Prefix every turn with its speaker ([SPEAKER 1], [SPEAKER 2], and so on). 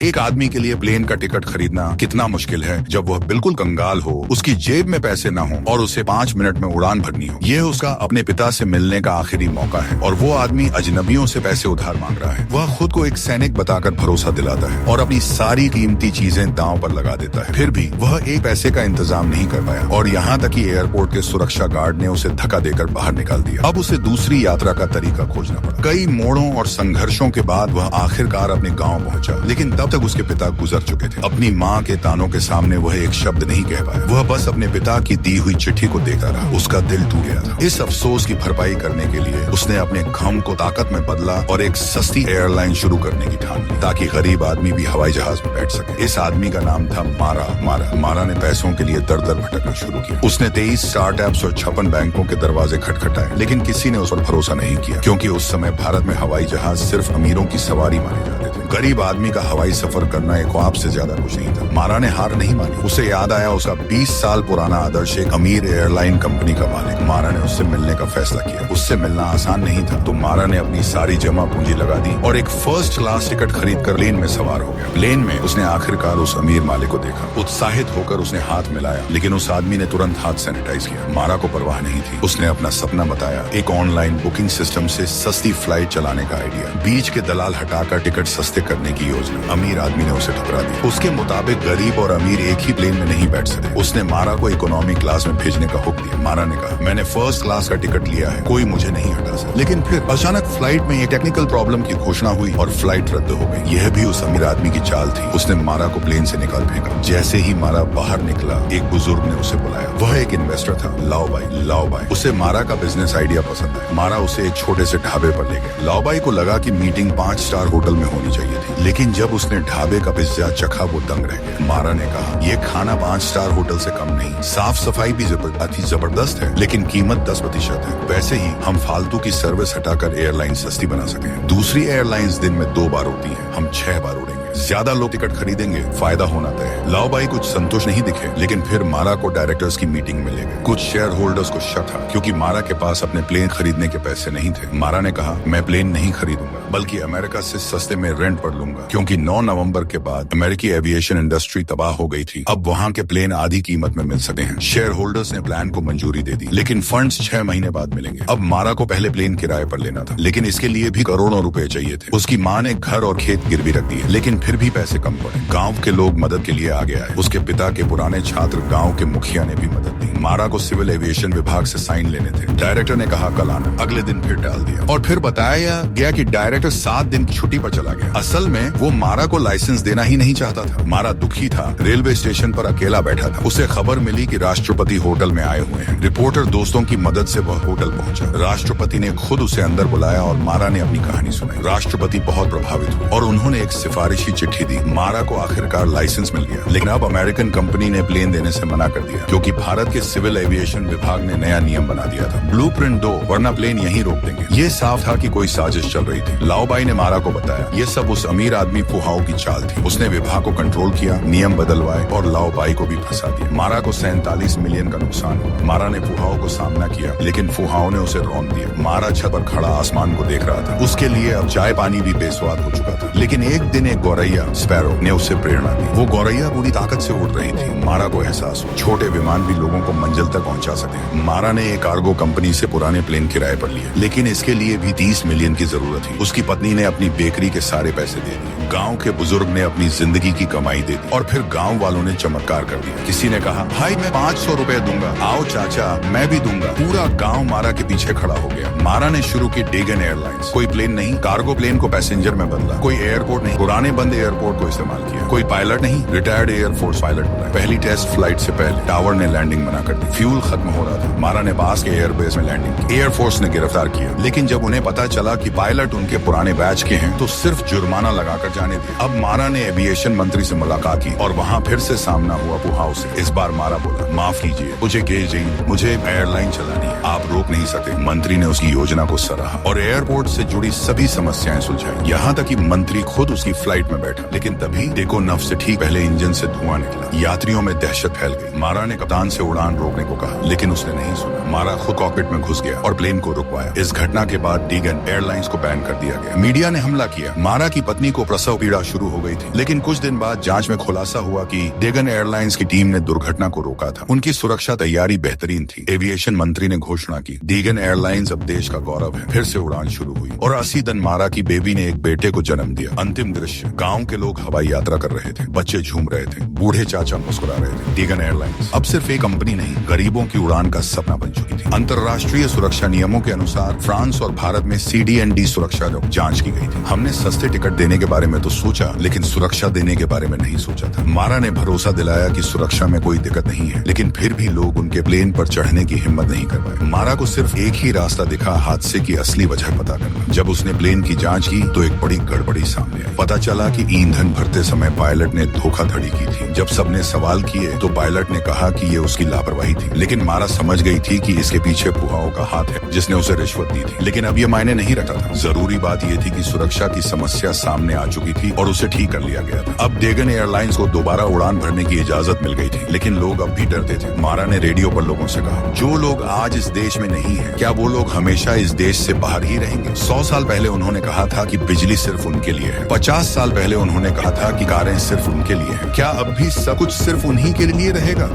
[SPEAKER 1] एक आदमी के लिए प्लेन का टिकट खरीदना कितना मुश्किल है जब वह बिल्कुल कंगाल हो, उसकी जेब में पैसे ना हो और उसे 5 मिनट में उड़ान भरनी हो। यह उसका अपने पिता से मिलने का आखिरी मौका है और वो आदमी अजनबियों से पैसे उधार मांग रहा है। वह खुद को एक सैनिक बताकर भरोसा दिलाता है और अपनी सारी कीमती चीजें दांव पर लगा देता है। फिर भी वह एक पैसे का इंतजाम नहीं कर पाया और यहाँ तक कि एयरपोर्ट के सुरक्षा गार्ड ने उसे धक्का देकर बाहर निकाल दिया। अब उसे दूसरी यात्रा का तरीका खोजना पड़ा। कई मोड़ों और संघर्षों के बाद वह आखिरकार अपने गाँव पहुंचा, लेकिन तब तक उसके पिता गुजर चुके थे। अपनी माँ के तानों के सामने वह एक शब्द नहीं कह पाया। वह बस अपने पिता की दी हुई चिट्ठी को देखता रहा। उसका दिल टूट गया था। इस अफसोस की भरपाई करने के लिए उसने अपने गम को ताकत में बदला और एक सस्ती एयरलाइन शुरू करने की ठान ली ताकि गरीब आदमी भी हवाई जहाज में बैठ सके। इस आदमी का नाम था मारा ने पैसों के लिए दर दर भटकना शुरू किया। उसने 23 स्टार्टअप्स और 56 बैंकों के दरवाजे खटखटाए, लेकिन किसी ने उस पर भरोसा नहीं किया क्योंकि उस समय भारत में हवाई जहाज सिर्फ अमीरों की सवारी माने जाते थे। गरीब आदमी का हवाई सफर करना एक ख्वाब से ज्यादा कुछ नहीं था। मारा ने हार नहीं मानी। उसे याद आया उसका 20 साल पुराना आदर्श एक अमीर एयरलाइन कंपनी का मालिक। मारा ने उससे मिलने का फैसला किया। उससे मिलना आसान नहीं था, तो मारा ने अपनी सारी जमा पूंजी लगा दी और एक फर्स्ट क्लास टिकट खरीदकर प्लेन में सवार हो गया। प्लेन में उसने आखिरकार उस अमीर मालिक को देखा। उत्साहित होकर उसने हाथ मिलाया, लेकिन उस आदमी ने तुरंत हाथ सैनिटाइज किया। मारा को परवाह नहीं थी। उसने अपना सपना बताया, एक ऑनलाइन बुकिंग सिस्टम से सस्ती फ्लाइट चलाने का आइडिया, बीच के दलाल हटाकर टिकट सस्ते करने की योजना। अमीर आदमी ने उसे ठुकरा दिया। उसके मुताबिक गरीब और अमीर एक ही प्लेन में नहीं बैठ सकते। उसने मारा को इकोनॉमी क्लास में भेजने का हुक्म दिया। मारा ने कहा, मैंने फर्स्ट क्लास का टिकट लिया है, कोई मुझे नहीं हटा सकता। लेकिन फिर अचानक फ्लाइट में एक टेक्निकल प्रॉब्लम की घोषणा हुई और फ्लाइट रद्द हो गई। यह भी उस अमीर आदमी की चाल थी। उसने मारा को प्लेन से निकाल फेंका। जैसे ही मारा बाहर निकला, एक बुजुर्ग ने उसे बुलाया। वह एक इन्वेस्टर था। लाओ भाई। उसे मारा का बिजनेस आइडिया पसंद आया। मारा उसे एक छोटे से ढाबे पर ले गया। लाओ भाई को लगा कि मीटिंग 5 स्टार होटल में होनी चाहिए थी, लेकिन जब उसने ढाबे का पिज्जा चखा वो दंग रह गया। मारा ने कहा, यह खाना 5 स्टार होटल से कम नहीं, साफ सफाई भी जबरदस्त है, लेकिन कीमत 10% है। वैसे ही हम फालतू की सर्विस हटाकर एयरलाइन सस्ती बना सके। दूसरी एयरलाइंस दिन में 2 बार उड़ती हैं, हम 6 बार उड़ेंगे। ज्यादा लोग टिकट खरीदेंगे, फायदा होना तय है। लाओ भाई कुछ संतुष्ट नहीं दिखे, लेकिन फिर मारा को डायरेक्टर्स की मीटिंग में ले गए। कुछ शेयर होल्डर्स को शक था क्योंकि मारा के पास अपने प्लेन खरीदने के पैसे नहीं थे। मारा ने कहा, मैं प्लेन नहीं खरीदूंगा, बल्कि अमेरिका से सस्ते में रेंट पर लूंगा, क्योंकि 9 नवंबर के बाद अमेरिकी एविएशन इंडस्ट्री तबाह हो गई थी। अब वहाँ के प्लेन आधी कीमत में मिल सकते हैं। शेयर होल्डर्स ने प्लान को मंजूरी दे दी, लेकिन फंड्स 6 महीने बाद मिलेंगे। अब मारा को पहले प्लेन किराए पर लेना था, लेकिन इसके लिए भी करोड़ों रुपए चाहिए थे। उसकी माँ ने घर और खेत गिरवी रख दिए, लेकिन फिर भी पैसे कम पड़े। गांव के लोग मदद के लिए आगे आए। उसके पिता के पुराने छात्र गांव के मुखिया ने भी मदद दी। मारा को सिविल एविएशन विभाग से साइन लेने थे। डायरेक्टर ने कहा कल आना। अगले दिन फिर टाल दिया और फिर बताया गया कि डायरेक्टर 7 दिन की छुट्टी पर चला गया। असल में वो मारा को लाइसेंस देना ही नहीं चाहता था। मारा दुखी था। रेलवे स्टेशन पर अकेला बैठा था। उसे खबर मिली कि राष्ट्रपति होटल में आए हुए हैं। रिपोर्टर दोस्तों की मदद से वह होटल पहुंचा। राष्ट्रपति ने खुद उसे अंदर बुलाया और मारा ने अपनी कहानी सुनाई। राष्ट्रपति बहुत प्रभावित हुए और उन्होंने एक सिफारिशी चिट्ठी दी। मारा को आखिरकार लाइसेंस मिल गया, लेकिन अब अमेरिकन कंपनी ने प्लेन देने से मना कर दिया क्योंकि भारत के सिविल एविएशन विभाग ने नया नियम बना दिया था, ब्लूप्रिंट 2, वरना प्लेन यहीं रोक देंगे। ये साफ था कि कोई साजिश चल रही थी। लाओ भाई ने मारा को बताया, ये सब उस अमीर आदमी फुहाओ की चाल थी। उसने विभाग को कंट्रोल किया, नियम बदलवाए और लाओ भाई को भी फंसा दिया। मारा को 47 मिलियन का नुकसान हुआ। मारा ने फुहाओ को सामना किया, लेकिन फुहाओ ने उसे रौंद दिया। मारा छत पर खड़ा आसमान को देख रहा था। उसके लिए अब चाय पानी भी बेस्वाद हो चुका था। लेकिन एक दिन एक गौरैया स्पैरो ने उसे प्रेरणा दी। वो गौरैया पूरी ताकत से उड़ रही थी। मारा को एहसास हुआ छोटे विमान भी लोगों को मंजिल तक पहुंचा सकते हैं। मारा ने एक कार्गो कंपनी से पुराने प्लेन किराए पर लिए, लेकिन इसके लिए भी 30 मिलियन की जरूरत थी। उसकी पत्नी ने अपनी बेकरी के सारे पैसे दे दिए। गांव के बुजुर्ग ने अपनी जिंदगी की कमाई दे दी और फिर गांव वालों ने चमत्कार कर दिया। किसी ने कहा, भाई मैं 500 रुपए दूंगा। आओ चाचा, मैं भी दूंगा। पूरा गांव मारा के पीछे खड़ा हो गया। मारा ने शुरू की डेगन एयरलाइंस। कोई प्लेन नहीं, कार्गो प्लेन को पैसेंजर में बदला। कोई एयरपोर्ट नहीं, पुराने बंद एयरपोर्ट को इस्तेमाल किया। कोई पायलट नहीं, रिटायर्ड एयरफोर्स पायलट बुलाया। पहली टेस्ट फ्लाइट से पहले टावर ने लैंडिंग मना कर दी। फ्यूल खत्म हो रहा था। मारा ने पास के एयरबेस में लैंडिंग की। एयरफोर्स ने गिरफ्तार किया, लेकिन जब उन्हें पता चला कि पायलट उनके पुराने बैच के हैं, तो सिर्फ जुर्माना लगाकर जाने दिया। अब मारा ने एविएशन मंत्री से मुलाकात की और वहाँ फिर से सामना हुआ फुहाओ से। इस बार मारा बोला, माफ कीजिए, मुझे गेज नहीं, मुझे एयरलाइन चलानी है, आप रोक नहीं सकते। मंत्री ने उसकी योजना को सराहा और एयरपोर्ट से जुड़ी सभी समस्याएं सुलझाई। यहाँ तक कि मंत्री खुद उसकी फ्लाइट में बैठा। लेकिन तभी देखो नफ से ठीक पहले इंजन से धुआं निकला। यात्रियों में दहशत फैल गई। मारा ने कप्तान से उड़ान रोकने को कहा, लेकिन उसने नहीं सुना। मारा खुद कॉकपिट में घुस गया और प्लेन को रुकवाया। इस घटना के बाद डेगन एयरलाइंस को बैन कर दिया गया। मीडिया ने हमला किया। मारा की पत्नी को प्रसव पीड़ा शुरू हो गई थी। लेकिन कुछ दिन बाद जांच में खुलासा हुआ कि डेगन एयरलाइंस की टीम ने दुर्घटना को रोका था। उनकी सुरक्षा तैयारी बेहतरीन थी। एविएशन मंत्री ने घोषणा की, डेगन एयरलाइंस अब देश का गौरव है। फिर से उड़ान शुरू हुई और 80 दिन मारा की बेबी ने एक बेटे को जन्म दिया। अंतिम दृश्य, गाँव के लोग हवाई यात्रा कर रहे थे, बच्चे झूम रहे थे, बूढ़े चाचा मुस्कुरा रहे थे। डेगन एयरलाइंस अब सिर्फ एक कंपनी नहीं, गरीबों की उड़ान का सपना बन चुकी थी। अंतर्राष्ट्रीय सुरक्षा नियमों के अनुसार फ्रांस और भारत में CDND सुरक्षा जांच की गई थी। हमने सस्ते टिकट देने के बारे में तो सोचा, लेकिन सुरक्षा देने के बारे में नहीं सोचा था। मारा ने भरोसा दिलाया कि सुरक्षा में कोई दिक्कत नहीं है, लेकिन फिर भी लोग उनके प्लेन पर चढ़ने की हिम्मत नहीं कर पाए। मारा को सिर्फ एक ही रास्ता दिखा, हादसे की असली वजह पता करना। जब उसने प्लेन की जांच की तो एक बड़ी गड़बड़ी सामने आई। पता चला कि ईंधन भरते समय पायलट ने धोखाधड़ी की थी। जब सबने सवाल किए तो पायलट ने कहा कि ये उसकी लापरवाही थी, लेकिन मारा समझ गई थी कि इसके पीछे पुहाओं का हाथ है, जिसने उसे रिश्वत दी थी। लेकिन अब ये मायने नहीं रखता था। जरूरी बात यह थी कि सुरक्षा की समस्या सामने आ चुकी थी और उसे ठीक कर लिया गया था। अब डेगन एयरलाइंस को दोबारा उड़ान भरने की इजाजत मिल गई थी, लेकिन लोग अब भी डरते थे। मारा ने रेडियो पर लोगों से कहा, जो लोग आज इस देश में नहीं है, क्या वो लोग हमेशा इस देश से बाहर ही रहेंगे? 100 साल पहले उन्होंने कहा था कि बिजली सिर्फ उनके लिए है। 50 साल पहले उन्होंने कहा था कि कारें सिर्फ उनके लिए हैं। क्या अब भी सब कुछ सिर्फ उन्हीं के लिए रहेगा?